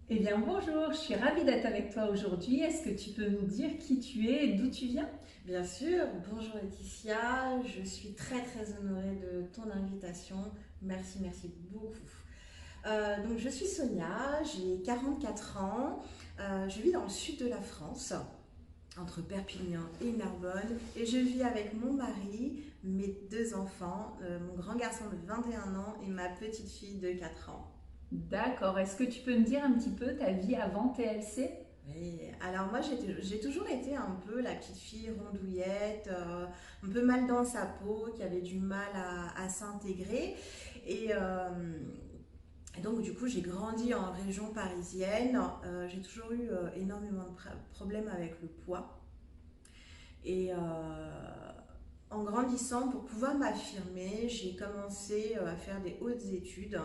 Eh bien bonjour, je suis ravie d'être avec toi aujourd'hui. Est-ce que tu peux nous dire qui tu es et d'où tu viens? Bien sûr, bonjour Laetitia, je suis très très honorée de ton invitation. Merci, merci beaucoup. Donc je suis Sonia, j'ai 44 ans, je vis dans le sud de la France, entre Perpignan et Narbonne, et je vis avec mon mari, mes deux enfants, mon grand garçon de 21 ans et ma petite fille de 4 ans. D'accord, est-ce que tu peux me dire un petit peu ta vie avant TLC? Oui, alors moi j'ai toujours été un peu la petite fille rondouillette, un peu mal dans sa peau, qui avait du mal à s'intégrer. Et, euh, et donc du coup j'ai grandi en région parisienne. J'ai toujours eu énormément de problèmes avec le poids. Et en grandissant, pour pouvoir m'affirmer, j'ai commencé à faire des hautes études.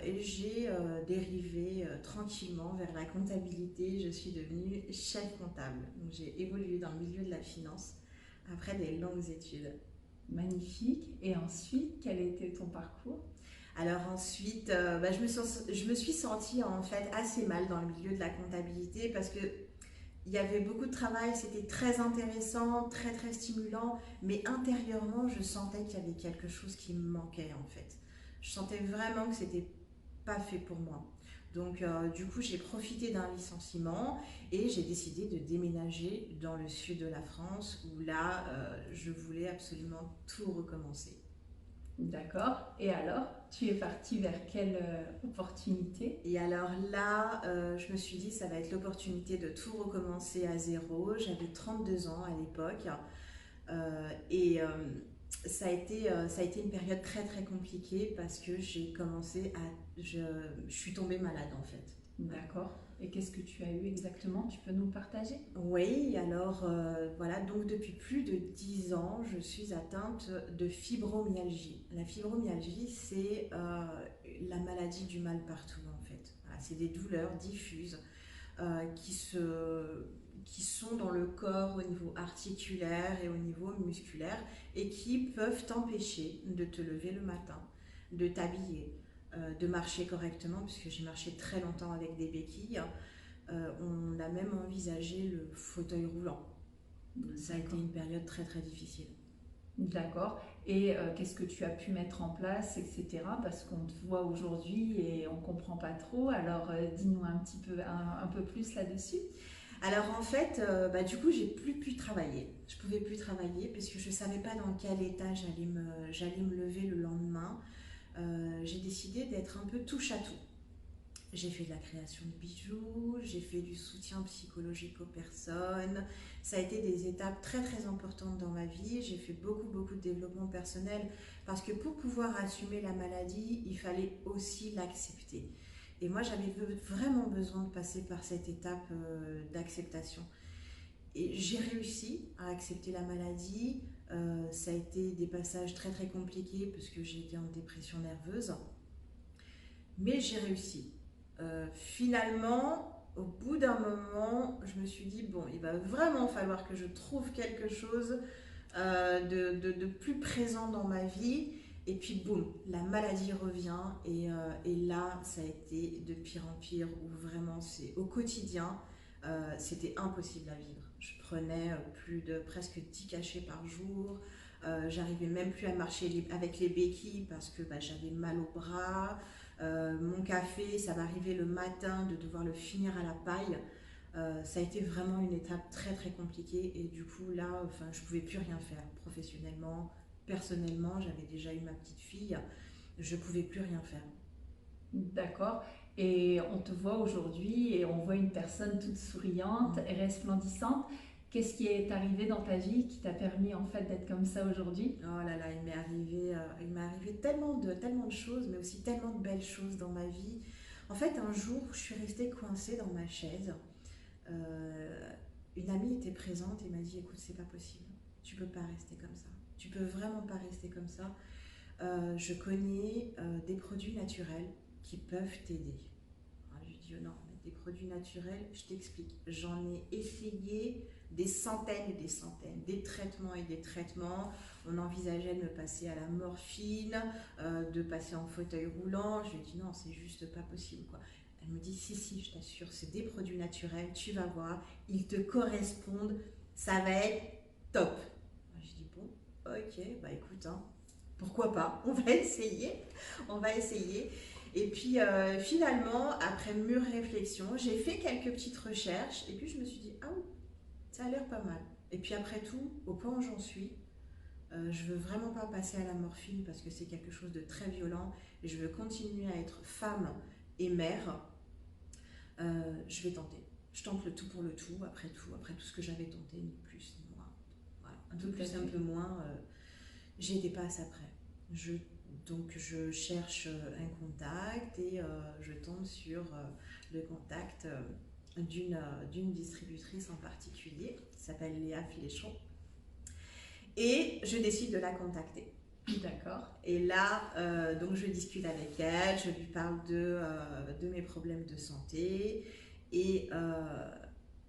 Et j'ai dérivé tranquillement vers la comptabilité. Je suis devenue chef comptable. Donc j'ai évolué dans le milieu de la finance après des longues études. Magnifique. Et ensuite, quel était ton parcours? Alors ensuite, je me suis sentie en fait assez mal dans le milieu de la comptabilité parce que il y avait beaucoup de travail, c'était très intéressant, très très stimulant, mais intérieurement, je sentais qu'il y avait quelque chose qui me manquait en fait. Je sentais vraiment que c'était pas fait pour moi. Donc, du coup, j'ai profité d'un licenciement et j'ai décidé de déménager dans le sud de la France où là, je voulais absolument tout recommencer. D'accord. Et alors, tu es partie vers quelle opportunité? Et alors là, je me suis dit, ça va être l'opportunité de tout recommencer à zéro. J'avais 32 ans à l'époque. Et ça a été une période très très compliquée parce que j'ai commencé à... je suis tombée malade en fait. Voilà. D'accord. Et qu'est-ce que tu as eu exactement? Tu peux nous partager? Oui, alors voilà, donc depuis plus de 10 ans, je suis atteinte de fibromyalgie. La fibromyalgie, c'est la maladie du mal partout en fait. Voilà, c'est des douleurs diffuses euh, qui, se, qui sont dans le corps au niveau articulaire et au niveau musculaire et qui peuvent t'empêcher de te lever le matin, de t'habiller, de marcher correctement, puisque j'ai marché très longtemps avec des béquilles. On a même envisagé le fauteuil roulant. Ça a été D'accord. une période très très difficile. D'accord. Et qu'est-ce que tu as pu mettre en place, etc. Parce qu'on te voit aujourd'hui et on ne comprend pas trop. Alors, dis-nous un petit peu, un peu plus là-dessus. Alors en fait, du coup, j'ai plus pu travailler. Je pouvais plus travailler parce que je savais pas dans quel état j'allais me lever le lendemain. J'ai décidé d'être un peu touche à tout. J'ai fait de la création de bijoux, j'ai fait du soutien psychologique aux personnes. Ça a été des étapes très très importantes dans ma vie. J'ai fait beaucoup beaucoup de développement personnel parce que pour pouvoir assumer la maladie, il fallait aussi l'accepter. Et moi, j'avais vraiment besoin de passer par cette étape d'acceptation. Et j'ai réussi à accepter la maladie. Ça a été des passages très très compliqués parce que j'ai été en dépression nerveuse. Mais j'ai réussi. Finalement, au bout d'un moment, je me suis dit, bon, il va vraiment falloir que je trouve quelque chose de plus présent dans ma vie. Et puis, boum, la maladie revient. Et là, ça a été de pire en pire, où vraiment, c'est au quotidien, c'était impossible à vivre. Je prenais plus de presque 10 cachets par jour. J'arrivais même plus à marcher avec les béquilles parce que j'avais mal au bras. Mon café, ça m'arrivait le matin de devoir le finir à la paille. Ça a été vraiment une étape très très compliquée et du coup là, enfin, je pouvais plus rien faire professionnellement, personnellement. J'avais déjà eu ma petite fille, je pouvais plus rien faire. D'accord. Et on te voit aujourd'hui et on voit une personne toute souriante et Mm. resplendissante. Qu'est-ce qui est arrivé dans ta vie qui t'a permis en fait d'être comme ça aujourd'hui? Oh là là, il m'est arrivé tellement de choses, mais aussi tellement de belles choses dans ma vie. En fait, un jour, je suis restée coincée dans ma chaise. Euh, une amie était présente et m'a dit, écoute, c'est pas possible, tu peux pas rester comme ça. Tu peux vraiment pas rester comme ça. Je connais des produits naturels qui peuvent t'aider. Alors, je lui dis, oh non, mais des produits naturels, je t'explique. J'en ai essayé des centaines et des centaines, des traitements et des traitements. On envisageait de me passer à la morphine, de passer en fauteuil roulant. Je lui ai dit, non, c'est juste pas possible, quoi. Elle me dit, si, je t'assure, c'est des produits naturels, tu vas voir, ils te correspondent, ça va être top. Moi, je dis, bon, ok, bah écoute, hein, pourquoi pas, on va essayer, on va essayer. Et puis finalement, après mûre réflexion, j'ai fait quelques petites recherches et puis je me suis dit, ah oui, ça a l'air pas mal. Et puis après tout, au point où j'en suis, je veux vraiment pas passer à la morphine parce que c'est quelque chose de très violent et je veux continuer à être femme et mère. Je vais tenter. Je tente le tout pour le tout, après tout ce que j'avais tenté, ni plus ni moins. Voilà. Un peu plus, un peu moins, j'y étais pas à ça près. Donc je cherche un contact et je tombe sur le contact d'une distributrice en particulier qui s'appelle Léa Fléchon et je décide de la contacter. D'accord. Et là, donc je discute avec elle, je lui parle de mes problèmes de santé et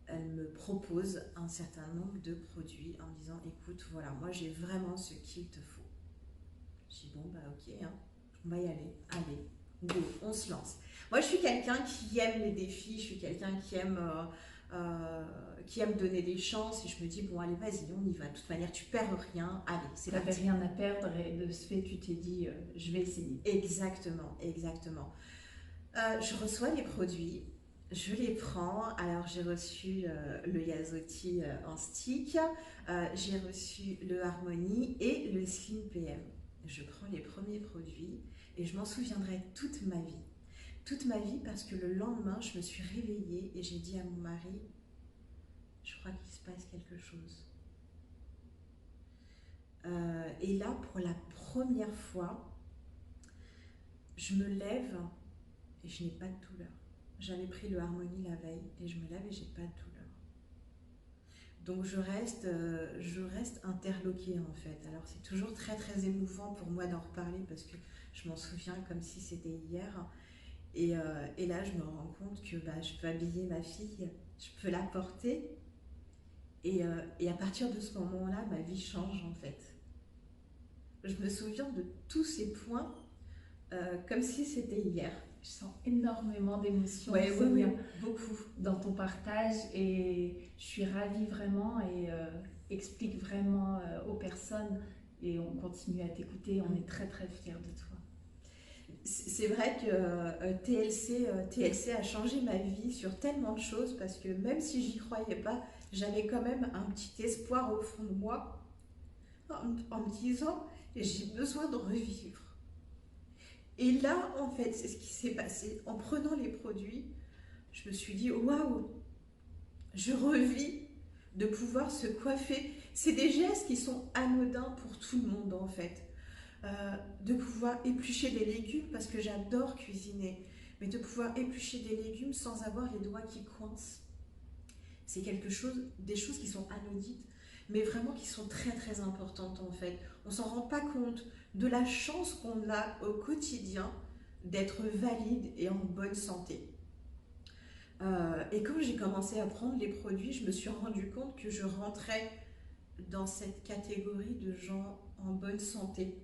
elle me propose un certain nombre de produits en me disant, écoute, voilà, moi j'ai vraiment ce qu'il te faut. Je dis, bon, bah ok, hein, on va y aller, allez, go, on se lance. Moi je suis quelqu'un qui aime les défis, je suis quelqu'un qui aime donner des chances et je me dis, bon allez, vas-y, on y va, de toute manière tu perds rien, allez, c'est parti. Tu n'avais rien à perdre et de ce fait tu t'es dit, je vais essayer. Exactement, exactement. Je reçois les produits, je les prends. Alors j'ai reçu le Yazotti en stick, j'ai reçu le Harmony et le Slim PM. Je prends les premiers produits et je m'en souviendrai toute ma vie. Toute ma vie parce que le lendemain, je me suis réveillée et j'ai dit à mon mari, je crois qu'il se passe quelque chose. Et là, pour la première fois, je me lève et je n'ai pas de douleur. J'avais pris le Harmony la veille et je me lève et j'ai pas de douleur. Donc je reste interloquée en fait. Alors c'est toujours très très émouvant pour moi d'en reparler parce que je m'en souviens comme si c'était hier. Et là je me rends compte que je peux habiller ma fille, je peux la porter. Et à partir de ce moment-là, ma vie change en fait. Je me souviens de tous ces points comme si c'était hier. Je sens énormément d'émotions, oui, beaucoup dans ton partage et je suis ravie vraiment et explique vraiment aux personnes et on continue à t'écouter, on est très très fiers de toi. C'est vrai que TLC a changé ma vie sur tellement de choses parce que même si j'y croyais pas, j'avais quand même un petit espoir au fond de moi en me disant j'ai besoin de revivre. Et là, en fait, c'est ce qui s'est passé. En prenant les produits, je me suis dit, waouh, je revis de pouvoir se coiffer. C'est des gestes qui sont anodins pour tout le monde, en fait. De pouvoir éplucher des légumes, parce que j'adore cuisiner, mais de pouvoir éplucher des légumes sans avoir les doigts qui coincent. C'est des choses qui sont anodines, mais vraiment qui sont très très importantes, en fait. On ne s'en rend pas compte de la chance qu'on a au quotidien d'être valide et en bonne santé. Et quand j'ai commencé à prendre les produits, je me suis rendu compte que je rentrais dans cette catégorie de gens en bonne santé.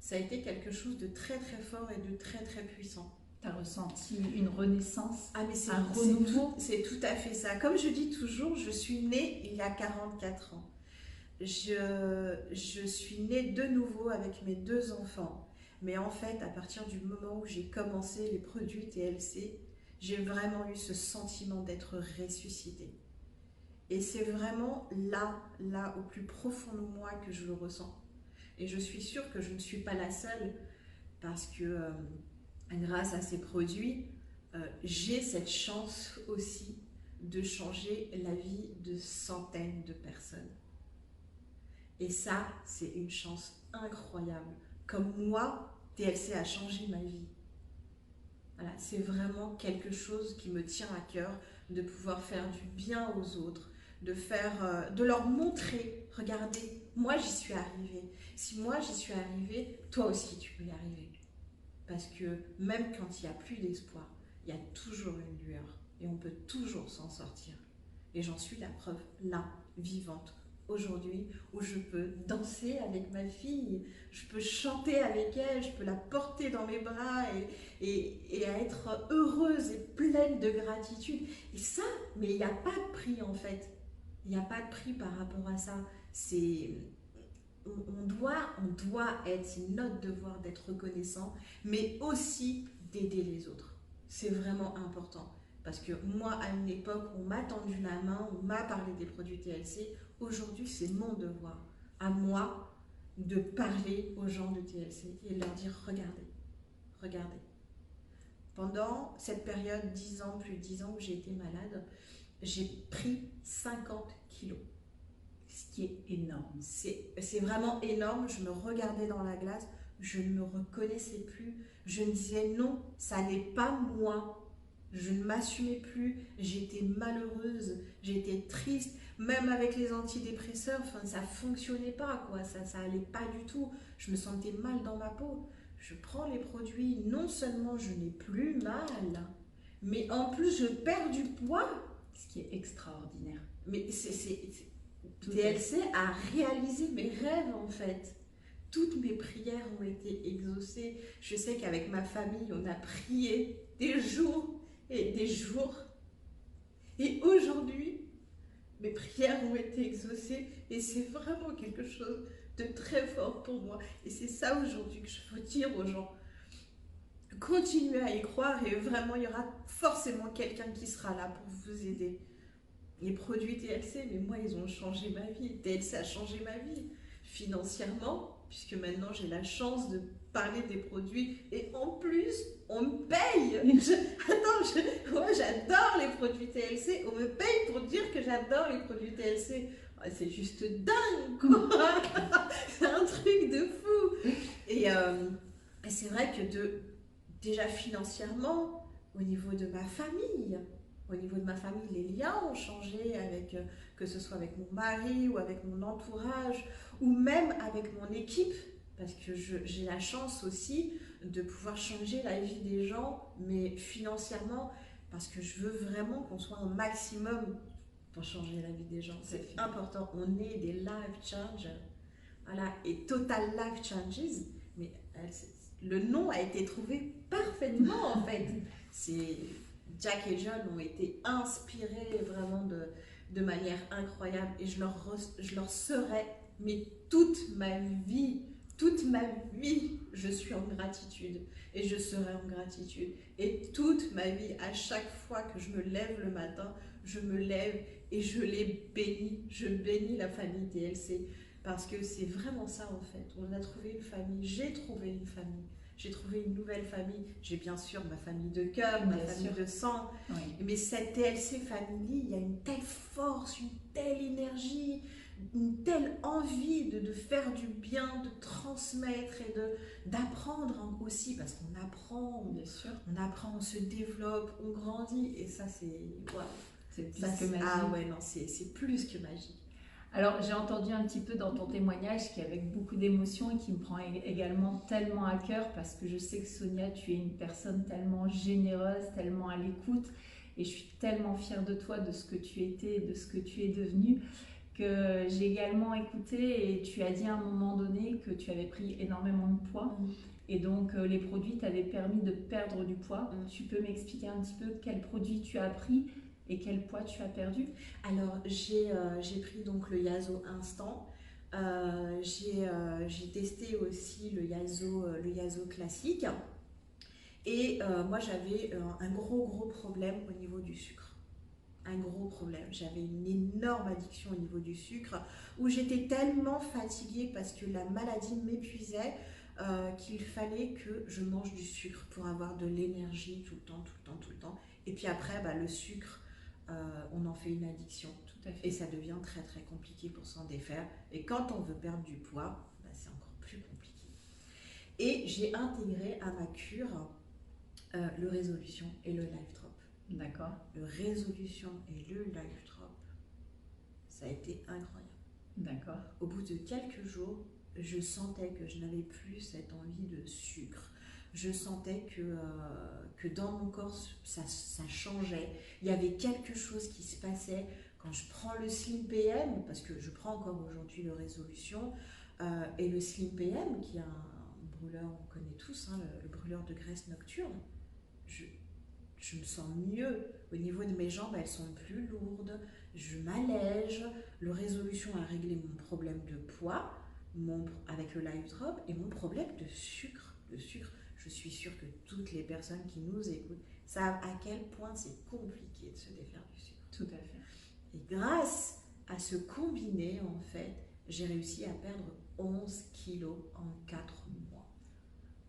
Ça a été quelque chose de très très fort et de très très puissant. Tu as ressenti une renaissance, un renouveau. C'est tout à fait ça. Comme je dis toujours, je suis née il y a 44 ans. Je suis née de nouveau avec mes 2 enfants. Mais en fait, à partir du moment où j'ai commencé les produits TLC, j'ai vraiment eu ce sentiment d'être ressuscitée. Et c'est vraiment là, au plus profond de moi que je le ressens. Et je suis sûre que je ne suis pas la seule parce que grâce à ces produits, j'ai cette chance aussi de changer la vie de centaines de personnes. Et ça, c'est une chance incroyable. Comme moi, TLC a changé ma vie. Voilà, c'est vraiment quelque chose qui me tient à cœur de pouvoir faire du bien aux autres, de leur montrer, regardez, moi j'y suis arrivée. Si moi j'y suis arrivée, toi aussi tu peux y arriver. Parce que même quand il n'y a plus d'espoir, il y a toujours une lueur et on peut toujours s'en sortir. Et j'en suis la preuve là, vivante, aujourd'hui où je peux danser avec ma fille, je peux chanter avec elle, je peux la porter dans mes bras et être heureuse et pleine de gratitude. Et ça, mais il n'y a pas de prix en fait. Il n'y a pas de prix par rapport à ça. C'est, on doit être, c'est notre devoir d'être reconnaissant, mais aussi d'aider les autres. C'est vraiment important. Parce que moi, à une époque, on m'a tendu la main, on m'a parlé des produits TLC. Aujourd'hui, c'est mon devoir, à moi, de parler aux gens de TLC et de leur dire, regardez, regardez. Pendant cette période, 10 ans, plus de 10 ans où j'ai été malade, j'ai pris 50 kilos. Ce qui est énorme. C'est vraiment énorme. Je me regardais dans la glace, je ne me reconnaissais plus. Je me disais non, ça n'est pas moi. Je ne m'assumais plus, j'étais malheureuse, j'étais triste, même avec les antidépresseurs, enfin, ça ne fonctionnait pas, quoi. Ça allait pas du tout. Je me sentais mal dans ma peau. Je prends les produits, non seulement je n'ai plus mal, mais en plus je perds du poids. Ce qui est extraordinaire. Mais TLC a réalisé mes rêves en fait. Toutes mes prières ont été exaucées. Je sais qu'avec ma famille, on a prié des jours et des jours. Et aujourd'hui, mes prières ont été exaucées et c'est vraiment quelque chose de très fort pour moi. Et c'est ça aujourd'hui que je veux dire aux gens. Continuez à y croire et vraiment, il y aura forcément quelqu'un qui sera là pour vous aider. Les produits TLC, mais moi, ils ont changé ma vie. TLC a changé ma vie financièrement, puisque maintenant, j'ai la chance de parler des produits et en plus, on me paye. Moi, j'adore les produits TLC. On me paye pour dire que j'adore les produits TLC. C'est juste dingue, quoi. C'est un truc de fou. Et c'est vrai que déjà financièrement, au niveau de ma famille, les liens ont changé avec, que ce soit avec mon mari ou avec mon entourage ou même avec mon équipe, parce que j'ai la chance aussi de pouvoir changer la vie des gens, mais financièrement, parce que je veux vraiment qu'on soit un maximum pour changer la vie des gens. C'est important. On est des life changers. Voilà. Et Total Life Changes, mais le nom a été trouvé parfaitement en fait. Jack et John ont été inspirés vraiment de manière incroyable et je leur serai, mais toute ma vie, je suis en gratitude et je serai en gratitude. Et toute ma vie, à chaque fois que je me lève le matin, je me lève et je les bénis. Je bénis la famille TLC parce que c'est vraiment ça en fait. On a trouvé une famille, j'ai trouvé une famille. J'ai trouvé une nouvelle famille. J'ai bien sûr ma famille de cœur, ma famille de sang. Oui. Mais cette TLC Family, il y a une telle force, une telle énergie, une telle envie de faire du bien, de transmettre et d'apprendre aussi, parce qu'on apprend, bien sûr. On apprend, on se développe, on grandit. Et ça, c'est... Wow. C'est plus que magique. Ah ouais, non, c'est plus que magique. Alors, j'ai entendu un petit peu dans ton témoignage qui est avec beaucoup d'émotion et qui me prend également tellement à cœur parce que je sais que Sonia, tu es une personne tellement généreuse, tellement à l'écoute et je suis tellement fière de toi, de ce que tu étais, de ce que tu es devenue, que j'ai également écouté et tu as dit à un moment donné que tu avais pris énormément de poids et donc les produits t'avaient permis de perdre du poids. Tu peux m'expliquer un petit peu quels produits tu as pris et quel poids tu as perdu? Alors, j'ai pris donc le Yaso Instant. J'ai testé aussi le Yaso classique. Et moi, j'avais un gros problème au niveau du sucre. Un gros problème. J'avais une énorme addiction au niveau du sucre où j'étais tellement fatiguée parce que la maladie m'épuisait qu'il fallait que je mange du sucre pour avoir de l'énergie tout le temps. Et puis après, le sucre, on en fait une addiction. Tout à fait. Et ça devient très compliqué pour s'en défaire. Et quand on veut perdre du poids, c'est encore plus compliqué. Et j'ai intégré à ma cure le Résolution et le Life Drop. D'accord. Le Résolution et le Life Drop, ça a été incroyable. D'accord. Au bout de quelques jours, je sentais que je n'avais plus cette envie de sucre. Je sentais que dans mon corps, ça changeait. Il y avait quelque chose qui se passait Quand je prends le Slim PM, parce que je prends encore aujourd'hui le Résolution, et le Slim PM, qui est un brûleur, on connaît tous, hein, le brûleur de graisse nocturne, je me sens mieux. Au niveau de mes jambes, elles sont plus lourdes, je m'allège. Le Résolution a réglé mon problème de poids avec le Live Drop et mon problème de sucre. Je suis sûre que toutes les personnes qui nous écoutent savent à quel point c'est compliqué de se défaire du sucre. Tout à fait. Et grâce à ce combiné, en fait, j'ai réussi à perdre 11 kilos en 4 mois.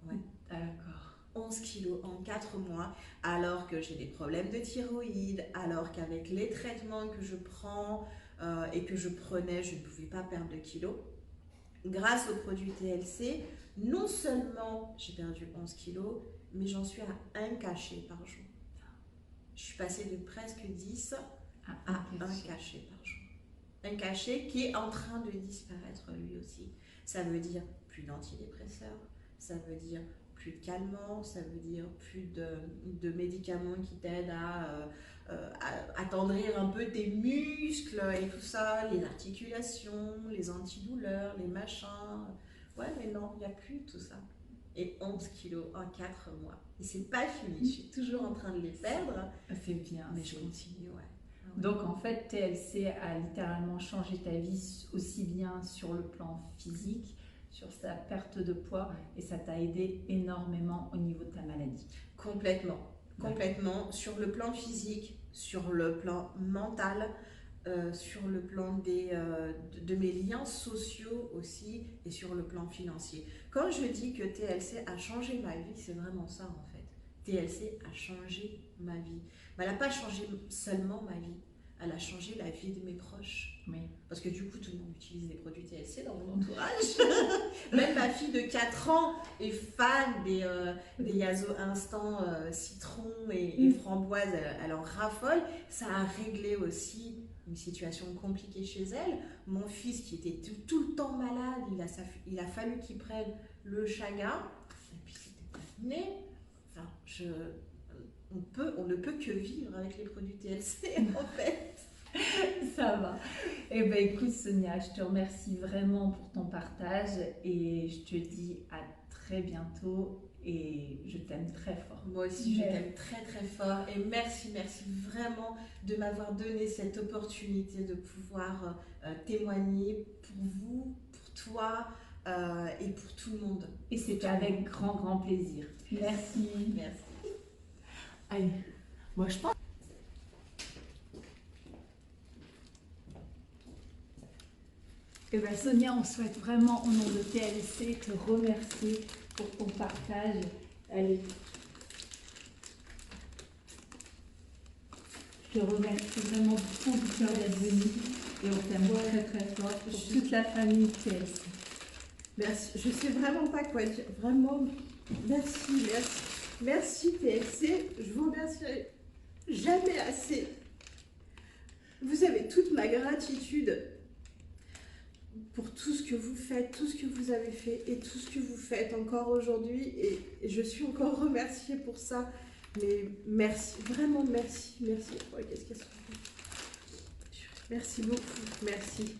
Ouais. D'accord. 11 kilos en 4 mois, alors que j'ai des problèmes de thyroïde, alors qu'avec les traitements que je prends et que je prenais, je ne pouvais pas perdre de kilos. Grâce au produit TLC, non seulement j'ai perdu 11 kilos, mais j'en suis à 1 cachet par jour. Je suis passée de presque 10 à 1 cachet par jour. Un cachet qui est en train de disparaître lui aussi. Ça veut dire plus d'antidépresseurs, ça veut dire plus de calmants, ça veut dire plus de médicaments qui t'aident à attendrir un peu tes muscles et tout ça, les articulations, les antidouleurs, les machins. Ouais, mais non, il n'y a plus tout ça. Et 11 kilos en 4 mois. Et c'est pas fini, je suis toujours en train de les perdre. C'est bien. Mais je continue, ouais. Donc en fait, TLC a littéralement changé ta vie aussi bien sur le plan physique, sur sa perte de poids, et ça t'a aidé énormément au niveau de ta maladie. Complètement. Sur le plan physique, sur le plan mental, sur le plan de mes liens sociaux aussi, et sur le plan financier. Quand je dis que TLC a changé ma vie, c'est vraiment ça en fait. TLC a changé ma vie. Mais elle n'a pas changé seulement ma vie, elle a changé la vie de mes proches. Oui. Parce que du coup, tout le monde utilise des produits TLC dans mon entourage. Même ma fille de 4 ans est fan des Yazo Instant citron et framboise, elle en raffole. Ça a réglé aussi une situation compliquée chez elle. Mon fils qui était tout le temps malade, il a fallu qu'il prenne le chaga. Et puis c'était terminé. Enfin, on ne peut que vivre avec les produits TLC en fait. Ça va. Eh bien, écoute Sonia, je te remercie vraiment pour ton partage et je te dis à très bientôt et je t'aime très fort. Moi aussi, je t'aime très très fort et merci vraiment de m'avoir donné cette opportunité de pouvoir témoigner pour vous, pour toi et pour tout le monde. Et c'était avec grand plaisir. Merci. Merci. Allez, moi je pense. Eh bien, Sonia, on souhaite vraiment au nom de TLC te remercier pour ton partage. Allez. Je te remercie vraiment du fond du cœur d'être venue et on t'aime très fort pour toute la famille TLC. Merci, je sais vraiment pas quoi dire. Vraiment, merci TLC. Je vous remercierai jamais assez. Vous avez toute ma gratitude pour tout ce que vous faites, tout ce que vous avez fait et tout ce que vous faites encore aujourd'hui. Et je suis encore remerciée pour ça. Mais merci, vraiment merci. Oh, qu'est-ce qu'elle se fait. Merci beaucoup, merci.